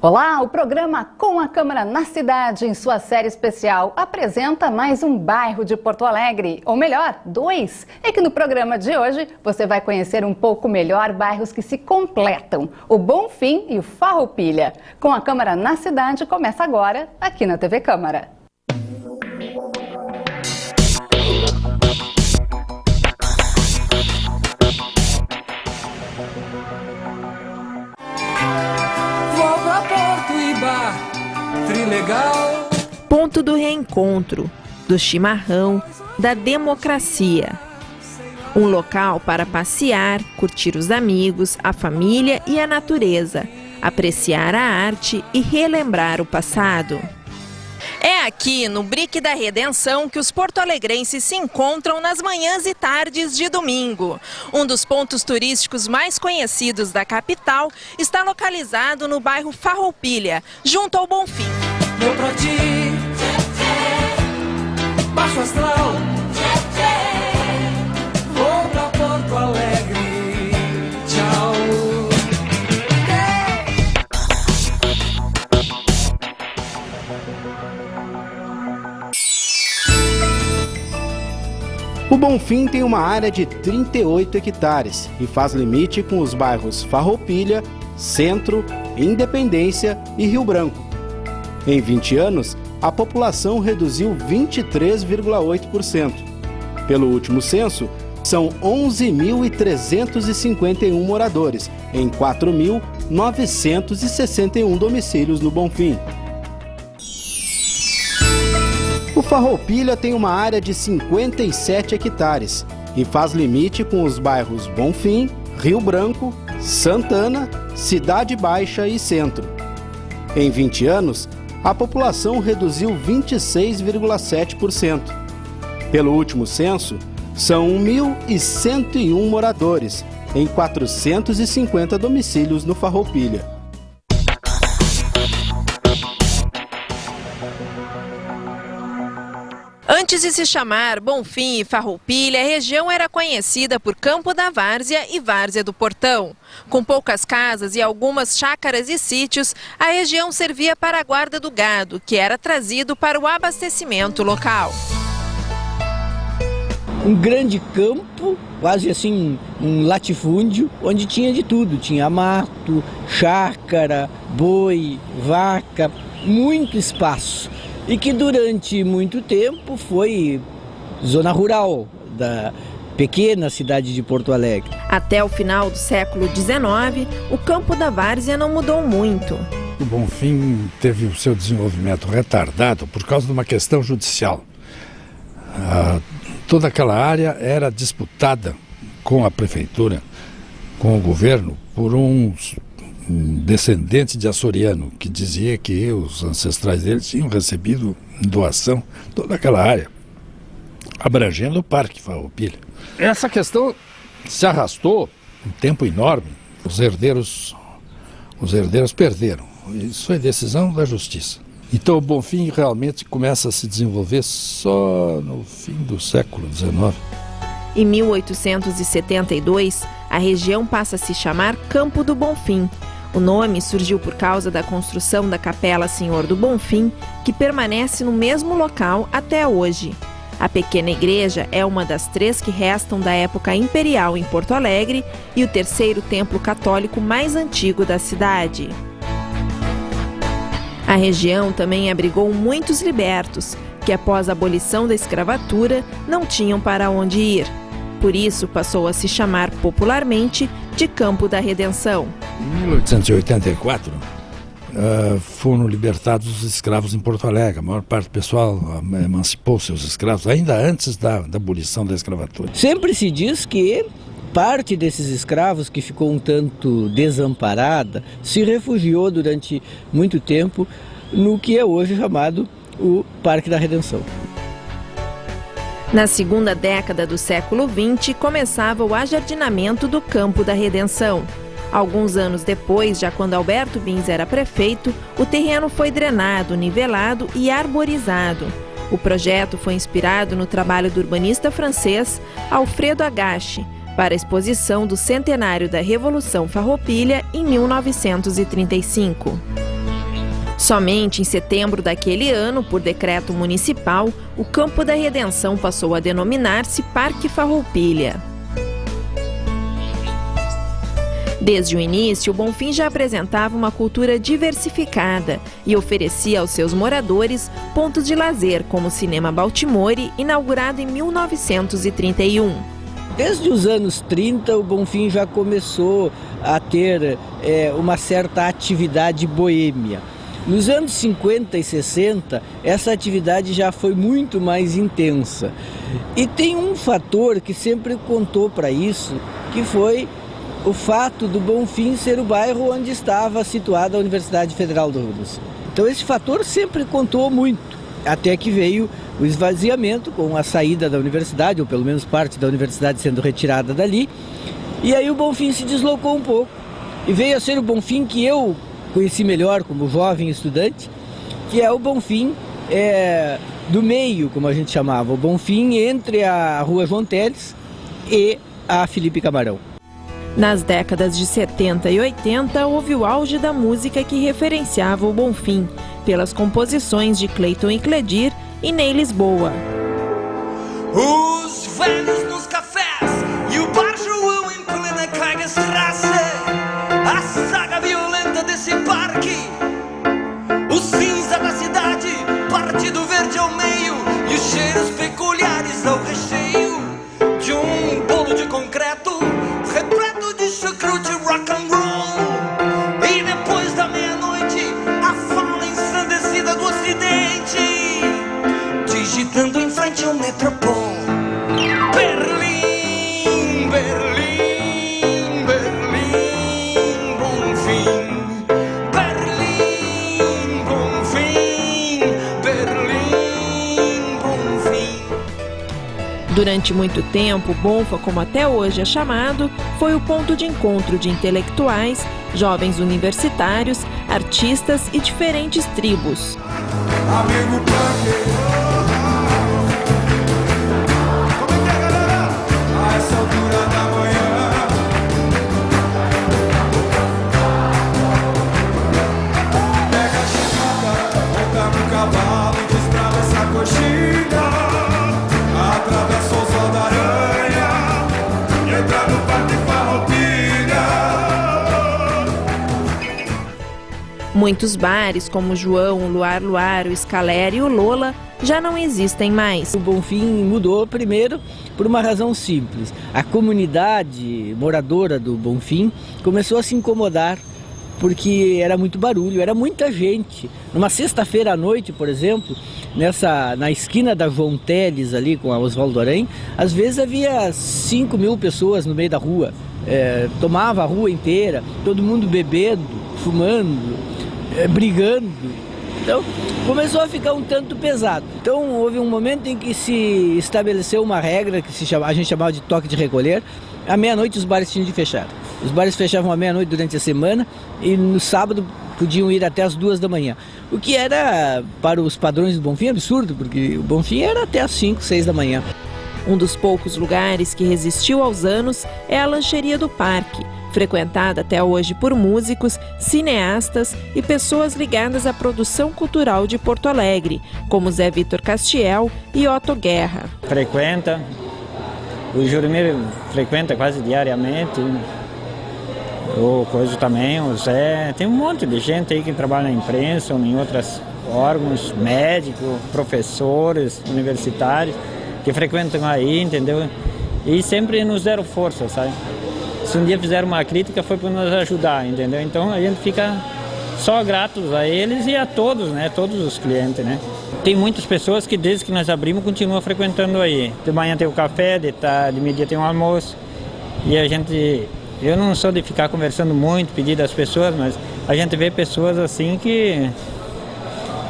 Olá, o programa Com a Câmara na Cidade, em sua série especial, apresenta mais um bairro de Porto Alegre, ou melhor, dois. É que no programa de hoje você vai conhecer um pouco melhor bairros que se completam, o Bonfim e o Farroupilha. Com a Câmara na Cidade começa agora, aqui na TV Câmara. Trilegal. Ponto do reencontro, do chimarrão, da democracia. Um local para passear, curtir os amigos, a família e a natureza, apreciar a arte e relembrar o passado. É aqui, no Brick da Redenção, que os porto-alegrenses se encontram nas manhãs e tardes de domingo. Um dos pontos turísticos mais conhecidos da capital está localizado no bairro Farroupilha, junto ao Bonfim. Meu pra ti, baixo astral, vou pra Porto Alegre, tchau. O Bonfim tem uma área de 38 hectares e faz limite com os bairros Farroupilha, Centro, Independência e Rio Branco. Em 20 anos, a população reduziu 23,8%. Pelo último censo, são 11.351 moradores em 4.961 domicílios no Bonfim. O Farroupilha tem uma área de 57 hectares e faz limite com os bairros Bonfim, Rio Branco, Santana, Cidade Baixa e Centro. Em 20 anos, a população reduziu 26,7%. Pelo último censo, são 1.101 moradores em 450 domicílios no Farroupilha. Antes de se chamar Bonfim e Farroupilha, a região era conhecida por Campo da Várzea e Várzea do Portão. Com poucas casas e algumas chácaras e sítios, a região servia para a guarda do gado, que era trazido para o abastecimento local. Um grande campo, quase assim um latifúndio, onde tinha de tudo. Tinha mato, chácara, boi, vaca, muito espaço. E que durante muito tempo foi zona rural da pequena cidade de Porto Alegre. Até o final do século XIX, o Campo da Várzea não mudou muito. O Bonfim teve o seu desenvolvimento retardado por causa de uma questão judicial. Toda aquela área era disputada com a prefeitura, com o governo, por uns descendente de açoriano, que dizia que os ancestrais deles tinham recebido doação toda aquela área, abrangendo o Parque Farroupilha. Essa questão se arrastou um tempo enorme. Os herdeiros perderam. Isso foi decisão da justiça. Então o Bonfim realmente começa a se desenvolver só no fim do século XIX. Em 1872, a região passa a se chamar Campo do Bonfim. O nome surgiu por causa da construção da Capela Senhor do Bonfim, que permanece no mesmo local até hoje. A pequena igreja é uma das 3 que restam da época imperial em Porto Alegre e o terceiro templo católico mais antigo da cidade. A região também abrigou muitos libertos, que após a abolição da escravatura não tinham para onde ir. Por isso passou a se chamar popularmente de Campo da Redenção. Em 1884, foram libertados os escravos em Porto Alegre. A maior parte do pessoal emancipou seus escravos, ainda antes da abolição da escravatura. Sempre se diz que parte desses escravos que ficou um tanto desamparada se refugiou durante muito tempo no que é hoje chamado o Parque da Redenção. Na segunda década do século XX, começava o ajardinamento do Campo da Redenção. Alguns anos depois, já quando Alberto Bins era prefeito, o terreno foi drenado, nivelado e arborizado. O projeto foi inspirado no trabalho do urbanista francês Alfredo Agache, para a exposição do centenário da Revolução Farroupilha em 1935. Somente em setembro daquele ano, por decreto municipal, o Campo da Redenção passou a denominar-se Parque Farroupilha. Desde o início, o Bonfim já apresentava uma cultura diversificada e oferecia aos seus moradores pontos de lazer, como o Cinema Baltimore, inaugurado em 1931. Desde os anos 30, o Bonfim já começou a ter uma certa atividade boêmia. Nos anos 50 e 60, essa atividade já foi muito mais intensa. E tem um fator que sempre contou para isso, que foi o fato do Bonfim ser o bairro onde estava situada a Universidade Federal do Rio Grande do Sul. Então esse fator sempre contou muito, até que veio o esvaziamento com a saída da universidade, ou pelo menos parte da universidade sendo retirada dali, e aí o Bonfim se deslocou um pouco e veio a ser o Bonfim que eu conheci melhor como jovem estudante, que é o Bonfim do meio, como a gente chamava, o Bonfim entre a Rua João Teles e a Felipe Camarão. Nas décadas de 70 e 80, houve o auge da música que referenciava o Bonfim, pelas composições de Cleiton e Cledir e Ney Lisboa. Os velhos nos cafés e o bar João em plena Klagenstrasse, a saga violenta desse parque, o cinza da cidade, partido verde ao meio e os cheiros peculiares ao recheio de um bolo de concreto repleto de chucrute rock and roll. E depois da meia-noite, a fala ensandecida do ocidente, digitando em frente ao Metropol. Berlim, Berlim, Berlim, Bonfim. Berlim, Bonfim, Berlim, Bonfim. Durante muito tempo, Bonfa, como até hoje é chamado, foi o ponto de encontro de intelectuais, jovens universitários, artistas e diferentes tribos. Amigo Punk, como é que é, galera? A essa altura da manhã, pega a chibata, monta no cavalo e destrava essa coxinha, atravessa o sol da aranha e entra no Parque Farroupilha. Muitos bares, como o João, o Luar Luar, o Scaler e o Lola, já não existem mais. O Bonfim mudou primeiro por uma razão simples. A comunidade moradora do Bonfim começou a se incomodar porque era muito barulho, era muita gente. Numa sexta-feira à noite, por exemplo, na esquina da João Teles ali com a Oswaldo Aranha, às vezes havia 5.000 pessoas no meio da rua. Tomava a rua inteira, todo mundo bebendo, fumando, brigando. Então começou a ficar um tanto pesado. Então houve um momento em que se estabeleceu uma regra que a gente chamava de toque de recolher. À meia-noite os bares tinham de fechar. Os bares fechavam à meia-noite durante a semana e no sábado podiam ir até as 2 da manhã. O que era, para os padrões do Bonfim, absurdo, porque o Bonfim era até as 5, 6 da manhã. Um dos poucos lugares que resistiu aos anos é a Lancheria do Parque, frequentada até hoje por músicos, cineastas e pessoas ligadas à produção cultural de Porto Alegre, como Zé Vitor Castiel e Otto Guerra. Frequenta, o Juremir frequenta quase diariamente, o Coisa também, o Zé, tem um monte de gente aí que trabalha na imprensa ou em outros órgãos, médicos, professores, universitários, que frequentam aí, entendeu? E sempre nos deram força, sabe? Se um dia fizeram uma crítica foi para nos ajudar, entendeu? Então a gente fica só gratos a eles e a todos, né? Todos os clientes, né? Tem muitas pessoas que desde que nós abrimos continuam frequentando aí. De manhã tem o café, de tarde, de meio-dia tem o almoço. E a gente, eu não sou de ficar conversando muito, pedir das pessoas, mas a gente vê pessoas assim que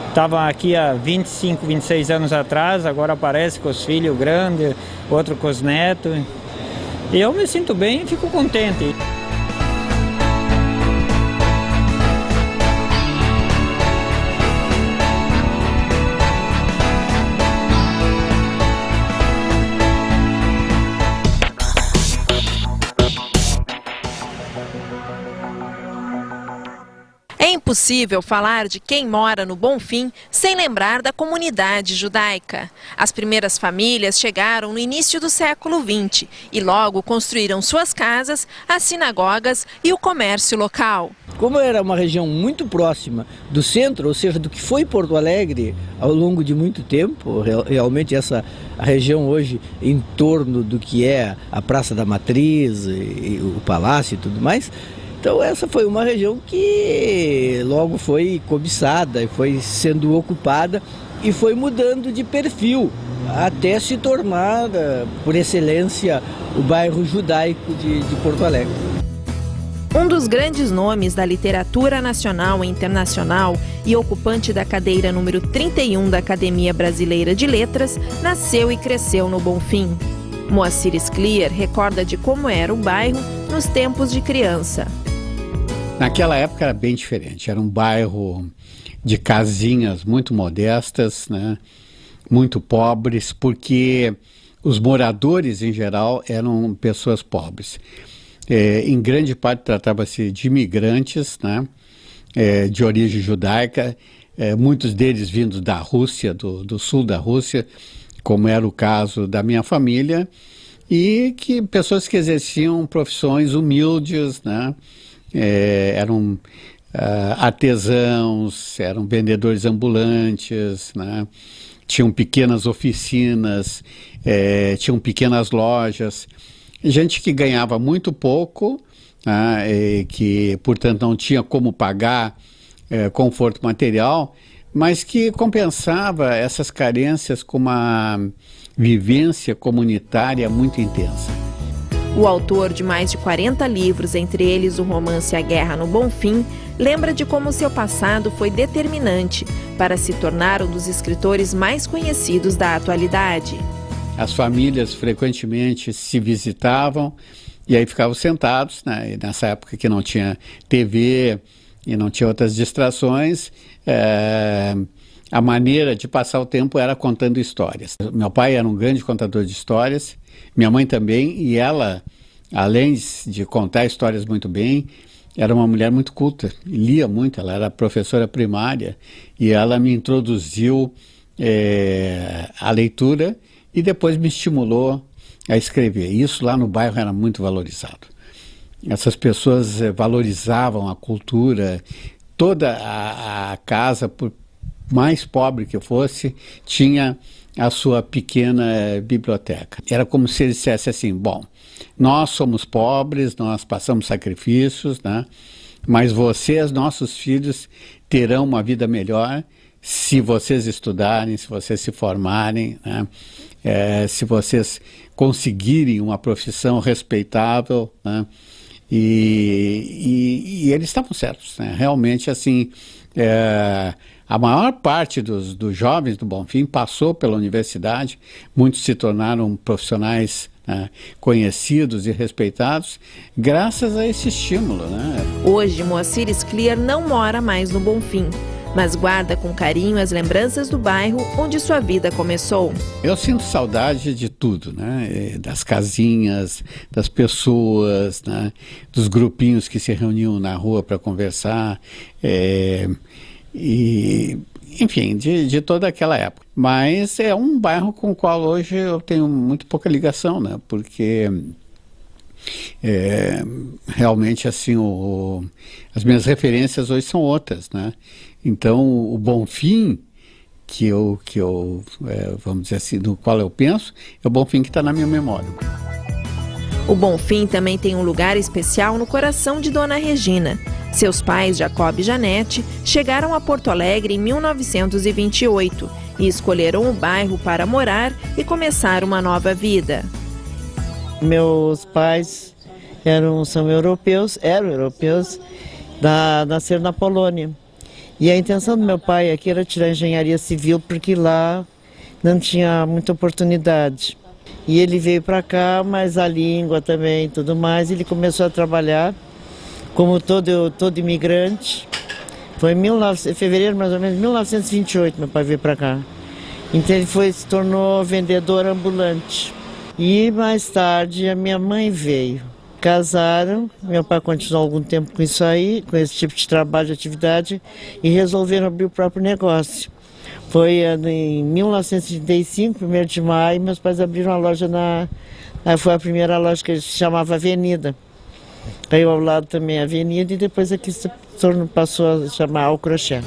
estavam aqui há 25, 26 anos atrás, agora aparece com os filhos grandes, outro com os netos. E eu me sinto bem e fico contente. É Impossível falar de quem mora no Bonfim sem lembrar da comunidade judaica. As primeiras famílias chegaram no início do século XX e logo construíram suas casas, as sinagogas e o comércio local. Como era uma região muito próxima do centro, ou seja, do que foi Porto Alegre ao longo de muito tempo, realmente essa a região hoje em torno do que é a Praça da Matriz, e o Palácio e tudo mais. Então essa foi uma região que logo foi cobiçada, foi sendo ocupada e foi mudando de perfil até se tornar, por excelência, o bairro judaico de Porto Alegre. Um dos grandes nomes da literatura nacional e internacional e ocupante da cadeira número 31 da Academia Brasileira de Letras, nasceu e cresceu no Bonfim. Moacir Scliar recorda de como era o bairro nos tempos de criança. Naquela época era bem diferente, era um bairro de casinhas muito modestas, né? Muito pobres, porque os moradores em geral eram pessoas pobres. Em grande parte tratava-se de imigrantes, né? De origem judaica, muitos deles vindos da Rússia, do sul da Rússia, como era o caso da minha família, e que pessoas que exerciam profissões humildes, né? Eram artesãos, eram vendedores ambulantes, né? Tinham pequenas oficinas, tinham pequenas lojas, gente que ganhava muito pouco, né? Que, portanto, não tinha como pagar conforto material, mas que compensava essas carências com uma vivência comunitária muito intensa. O autor de mais de 40 livros, entre eles o romance A Guerra no Bonfim, lembra de como seu passado foi determinante para se tornar um dos escritores mais conhecidos da atualidade. As famílias frequentemente se visitavam e aí ficavam sentados, né? E nessa época que não tinha TV e não tinha outras distrações, a maneira de passar o tempo era contando histórias. Meu pai era um grande contador de histórias, minha mãe também, e ela, além de contar histórias muito bem, era uma mulher muito culta, lia muito, ela era professora primária, e ela me introduziu à leitura e depois me estimulou a escrever. Isso lá no bairro era muito valorizado. Essas pessoas valorizavam a cultura, toda a casa, por mais pobre que fosse, tinha a sua pequena biblioteca. Era como se ele dissesse assim, bom, nós somos pobres, nós passamos sacrifícios, né? Mas vocês, nossos filhos, terão uma vida melhor se vocês estudarem, se vocês se formarem, né? Se vocês conseguirem uma profissão respeitável, né? E eles estavam certos, né? Realmente, assim, a maior parte dos jovens do Bonfim passou pela universidade, muitos se tornaram profissionais conhecidos e respeitados graças a esse estímulo, né? Hoje, Moacir Scliar não mora mais no Bonfim, mas guarda com carinho as lembranças do bairro onde sua vida começou. Eu sinto saudade de tudo, né? Das casinhas, das pessoas, né? Dos grupinhos que se reuniam na rua para conversar, e, enfim, de toda aquela época. Mas é um bairro com o qual hoje eu tenho muito pouca ligação, né? Porque realmente, assim, as minhas referências hoje são outras, né? Então, o Bonfim que eu vamos dizer assim, do qual eu penso, é o Bonfim que está na minha memória. O Bonfim também tem um lugar especial no coração de Dona Regina. Seus pais, Jacob e Janete, chegaram a Porto Alegre em 1928 e escolheram o bairro para morar e começar uma nova vida. Meus pais são europeus, nasceram na Polônia. E a intenção do meu pai aqui era tirar engenharia civil, porque lá não tinha muita oportunidade. E ele veio para cá, mas a língua também, tudo mais, ele começou a trabalhar como todo imigrante. Foi em fevereiro, mais ou menos, 1928, meu pai veio para cá. Então ele se tornou vendedor ambulante. E mais tarde a minha mãe veio. casaram, meu pai continuou algum tempo com isso aí, com esse tipo de trabalho, de atividade, e resolveram abrir o próprio negócio. Foi em 1935, 1º de maio, meus pais abriram a loja foi a primeira loja que se chamava Avenida. Aí ao lado também a Avenida e depois aqui se passou a chamar Ao Crochê.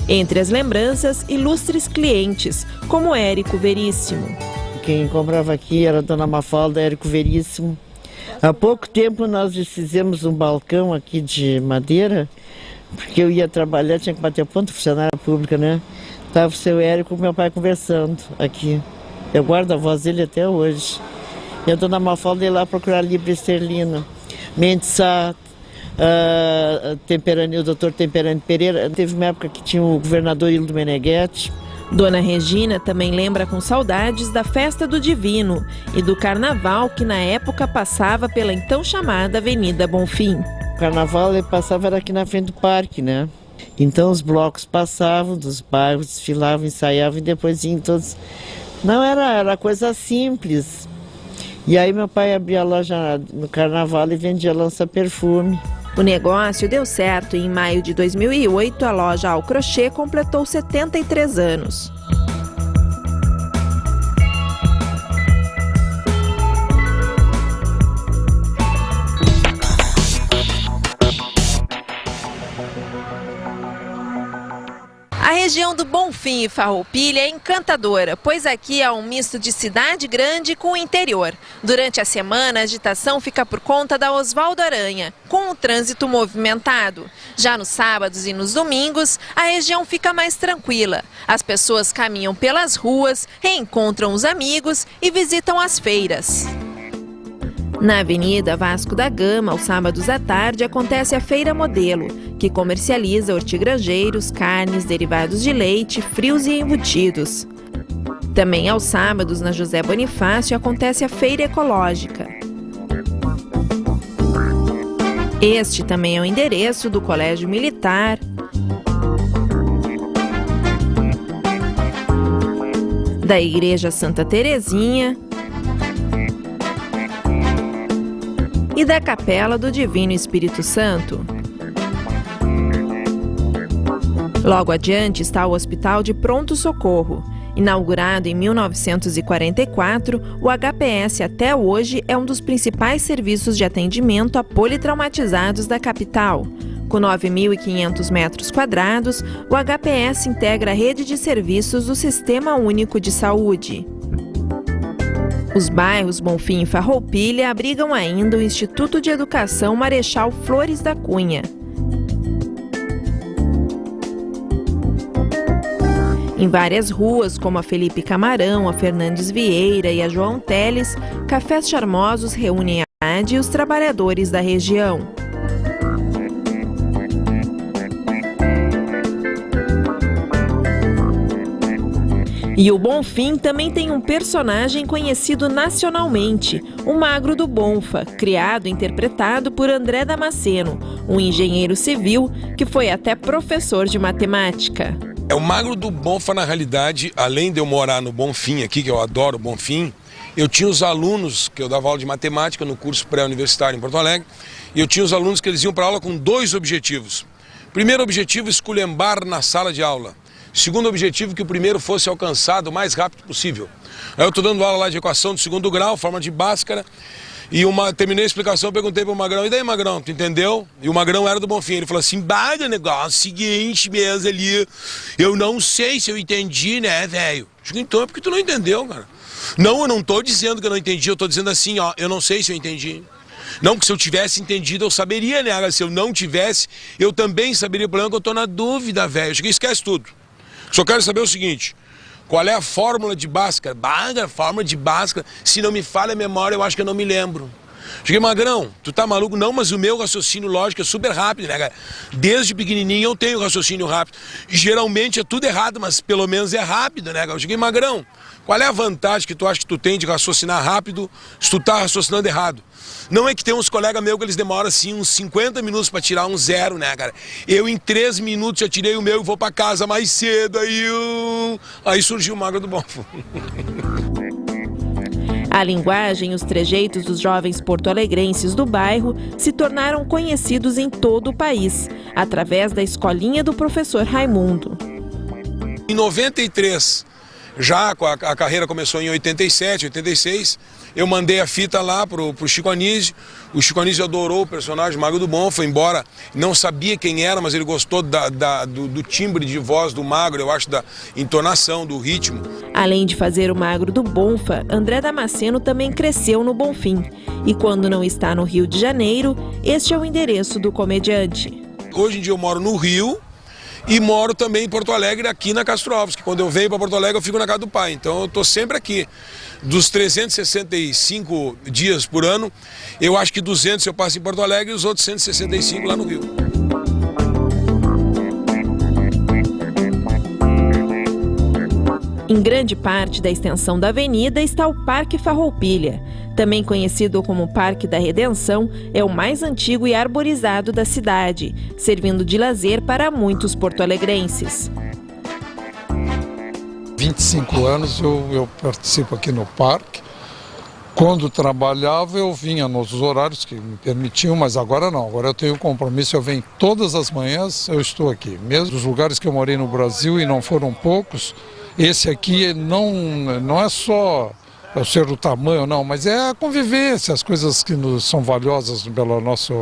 Entre as lembranças, ilustres clientes, como Érico Veríssimo. Quem comprava aqui era a dona Mafalda, Érico Veríssimo. Há pouco tempo nós fizemos um balcão aqui de madeira, porque eu ia trabalhar, tinha que bater ponto, funcionária pública, né? Estava o seu Érico e meu pai conversando aqui. Eu guardo a voz dele até hoje. E a dona Mafalda ia lá procurar livro esterlino. Mendes Sá, o doutor Temperani Pereira. Teve uma época que tinha o governador Hildo Meneghetti. Dona Regina também lembra com saudades da Festa do Divino e do carnaval que na época passava pela então chamada Avenida Bonfim. O carnaval ele passava era aqui na frente do parque, né? Então os blocos passavam dos bairros, desfilavam, ensaiavam e depois iam todos. Não era coisa simples. E aí meu pai abria a loja no carnaval e vendia lança-perfume. O negócio deu certo e em maio de 2008 a loja Ao Crochê completou 73 anos. A região do Bonfim e Farroupilha é encantadora, pois aqui há um misto de cidade grande com o interior. Durante a semana, a agitação fica por conta da Oswaldo Aranha, com o trânsito movimentado. Já nos sábados e nos domingos, a região fica mais tranquila. As pessoas caminham pelas ruas, reencontram os amigos e visitam as feiras. Na Avenida Vasco da Gama, aos sábados à tarde, acontece a Feira Modelo, que comercializa hortigrangeiros, carnes, derivados de leite, frios e embutidos. Também aos sábados, na José Bonifácio, acontece a Feira Ecológica. Este também é o endereço do Colégio Militar, da Igreja Santa Terezinha e da Capela do Divino Espírito Santo. Logo adiante está o Hospital de Pronto Socorro. Inaugurado em 1944, o HPS até hoje é um dos principais serviços de atendimento a politraumatizados da capital. Com 9.500 metros quadrados, o HPS integra a rede de serviços do Sistema Único de Saúde. Os bairros Bonfim e Farroupilha abrigam ainda o Instituto de Educação Marechal Flores da Cunha. Em várias ruas, como a Felipe Camarão, a Fernandes Vieira e a João Teles, cafés charmosos reúnem a cidade e os trabalhadores da região. E o Bonfim também tem um personagem conhecido nacionalmente, o Magro do Bonfa, criado e interpretado por André Damasceno, um engenheiro civil que foi até professor de matemática. O Magro do Bonfa, na realidade, além de eu morar no Bonfim aqui, que eu adoro o Bonfim, eu tinha os alunos, que eu dava aula de matemática no curso pré-universitário em Porto Alegre, e eu tinha os alunos que eles iam para aula com dois objetivos. Primeiro objetivo, esculhambar na sala de aula. Segundo objetivo, que o primeiro fosse alcançado o mais rápido possível. Aí eu estou dando aula lá de equação de segundo grau, forma de Bhaskara, e terminei a explicação, perguntei para o Magrão, e daí, Magrão, tu entendeu? E o Magrão era do Bonfim, ele falou assim, o negócio seguinte mesmo ali, eu não sei se eu entendi, né, velho? Digo, então é porque tu não entendeu, cara. Não, eu não estou dizendo que eu não entendi, eu estou dizendo assim, ó, eu não sei se eu entendi. Não, que se eu tivesse entendido eu saberia, né? Se eu não tivesse, eu também saberia. O problema é que eu estou na dúvida, velho. Esquece tudo. Só quero saber o seguinte, qual é a fórmula de Bhaskara? Fórmula de Bhaskara, se não me falha a memória, eu acho que eu não me lembro. Cheguei, Magrão, tu tá maluco? Não, mas o meu raciocínio lógico é super rápido, né, cara? Desde pequenininho eu tenho raciocínio rápido. Geralmente é tudo errado, mas pelo menos é rápido, né, cara? Eu cheguei, Magrão, qual é a vantagem que tu acha que tu tem de raciocinar rápido se tu tá raciocinando errado? Não é que tem uns colegas meus que eles demoram assim uns 50 minutos para tirar um zero, né, cara? Eu em 3 minutos já tirei o meu e vou para casa mais cedo, aí surgiu o Magro do Bonfim. A linguagem e os trejeitos dos jovens porto-alegrenses do bairro se tornaram conhecidos em todo o país, através da escolinha do professor Raimundo. Em 93, já a carreira começou em 87, 86, eu mandei a fita lá pro Chico Anísio. O Chico Anísio adorou o personagem Magro do Bonfá, embora não sabia quem era, mas ele gostou do timbre de voz do Magro, eu acho, da entonação, do ritmo. Além de fazer o Magro do Bonfá, André Damasceno também cresceu no Bonfim. E quando não está no Rio de Janeiro, este é o endereço do comediante. Hoje em dia eu moro no Rio e moro também em Porto Alegre, aqui na Castro Alves, que quando eu venho para Porto Alegre eu fico na casa do pai. Então eu estou sempre aqui. Dos 365 dias por ano, eu acho que 200 eu passo em Porto Alegre e os outros 165 lá no Rio. Em grande parte da extensão da avenida está o Parque Farroupilha. Também conhecido como Parque da Redenção, é o mais antigo e arborizado da cidade, servindo de lazer para muitos porto-alegrenses. 25 anos eu participo aqui no parque. Quando trabalhava eu vinha nos horários que me permitiam, mas agora não. Agora eu tenho compromisso, eu venho todas as manhãs, eu estou aqui. Mesmo dos lugares que eu morei no Brasil, e não foram poucos, esse aqui não é só o ser do tamanho, não, mas é a convivência, as coisas que são valiosas pela nossa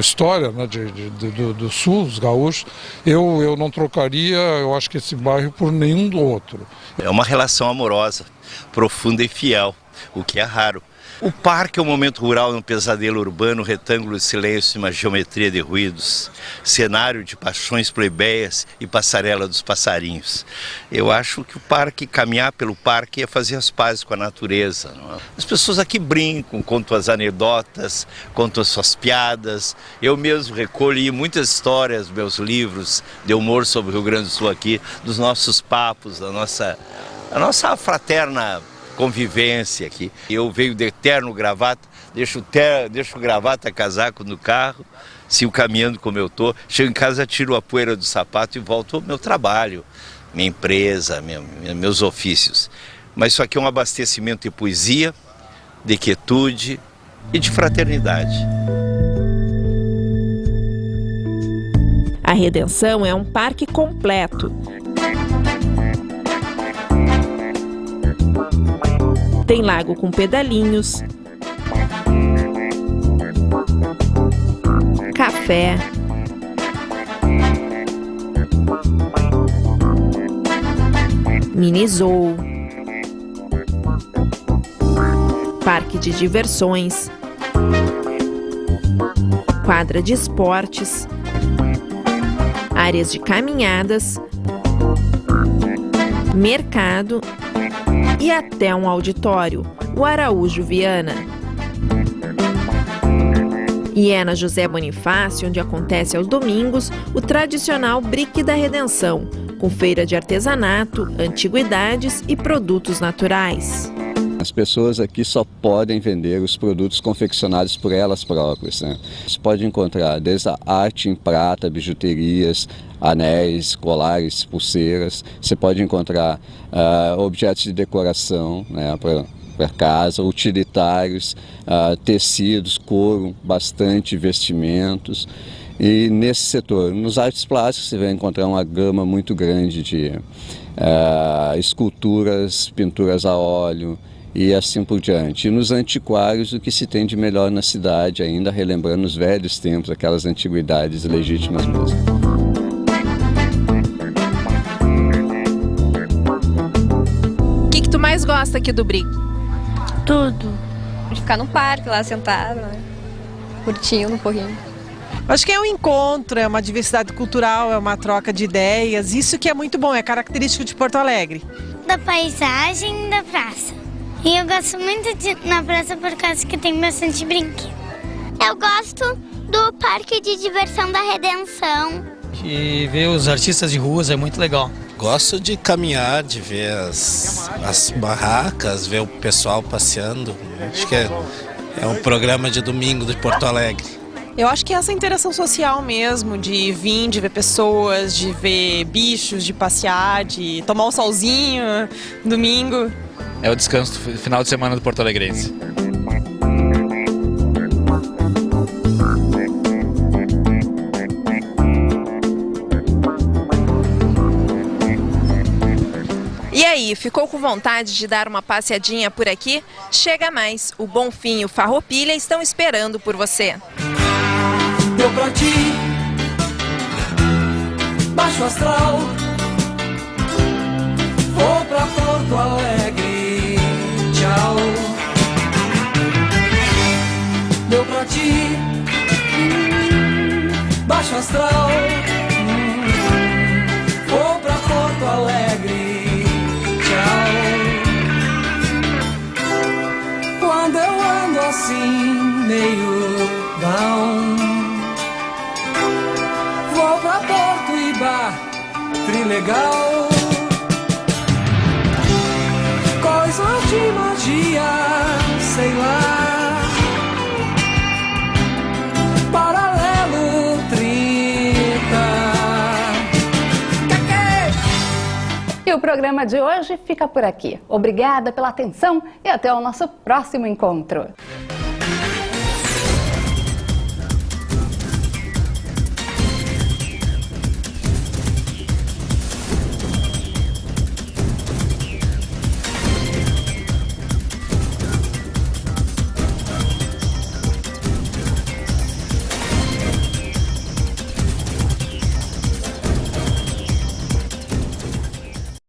história, né, do Sul, os gaúchos. Eu não trocaria, eu acho que esse bairro por nenhum do outro. É uma relação amorosa, profunda e fiel, o que é raro. O parque é um momento rural num pesadelo urbano, retângulo de silêncio e uma geometria de ruídos, cenário de paixões plebeias e passarela dos passarinhos. Eu acho que o parque, caminhar pelo parque é fazer as pazes com a natureza. Não é? As pessoas aqui brincam, contam as anedotas, contam as suas piadas. Eu mesmo recolhi muitas histórias dos meus livros de humor sobre o Rio Grande do Sul aqui, dos nossos papos, da nossa fraterna convivência aqui. Eu venho de terno, gravata, deixo gravata, casaco no carro, sigo caminhando como eu estou, chego em casa, tiro a poeira do sapato e volto ao meu trabalho, minha empresa, meus ofícios. Mas isso aqui é um abastecimento de poesia, de quietude e de fraternidade. A Redenção é um parque completo. Tem lago com pedalinhos, café, mini zoo, parque de diversões, quadra de esportes, áreas de caminhadas, mercado e até um auditório, o Araújo Viana. E é na José Bonifácio onde acontece aos domingos o tradicional Brick da Redenção, com feira de artesanato, antiguidades e produtos naturais. As pessoas aqui só podem vender os produtos confeccionados por elas próprias, né? Você pode encontrar desde a arte em prata, bijuterias, anéis, colares, pulseiras. Você pode encontrar objetos de decoração, né, para casa, utilitários, tecidos, couro, bastante vestimentos. E nesse setor, nos artes plásticas, você vai encontrar uma gama muito grande de esculturas, pinturas a óleo e assim por diante. E nos antiquários, o que se tem de melhor na cidade, ainda relembrando os velhos tempos, aquelas antiguidades legítimas mesmo. O que tu mais gosta aqui do Brick? Tudo. De ficar no parque lá sentado, né? Curtindo um pouquinho. Acho que é um encontro, é uma diversidade cultural, é uma troca de ideias. Isso que é muito bom, é característico de Porto Alegre. Da paisagem e da praça. E eu gosto muito de ir na praça por causa que tem bastante brinquedo. Eu gosto do Parque de Diversão da Redenção. E ver os artistas de ruas é muito legal. Gosto de caminhar, de ver as barracas, ver o pessoal passeando. Acho que é um programa de domingo de Porto Alegre. Eu acho que é essa interação social mesmo, de vir, de ver pessoas, de ver bichos, de passear, de tomar um solzinho domingo. é o descanso final de semana do porto-alegrense. E aí, ficou com vontade de dar uma passeadinha por aqui? Chega mais, o Bonfim e o Farroupilha estão esperando por você. Deu pra ti, baixo astral, vou pra Porto Alegre, tchau. Deu pra ti, baixo astral, vou pra Porto Alegre, tchau. Quando eu ando assim, meio down, vou pra Porto Iba, Trilegal. Coisa de magia, sei lá, paralelo 30. E o programa de hoje fica por aqui. Obrigada pela atenção e até o nosso próximo encontro.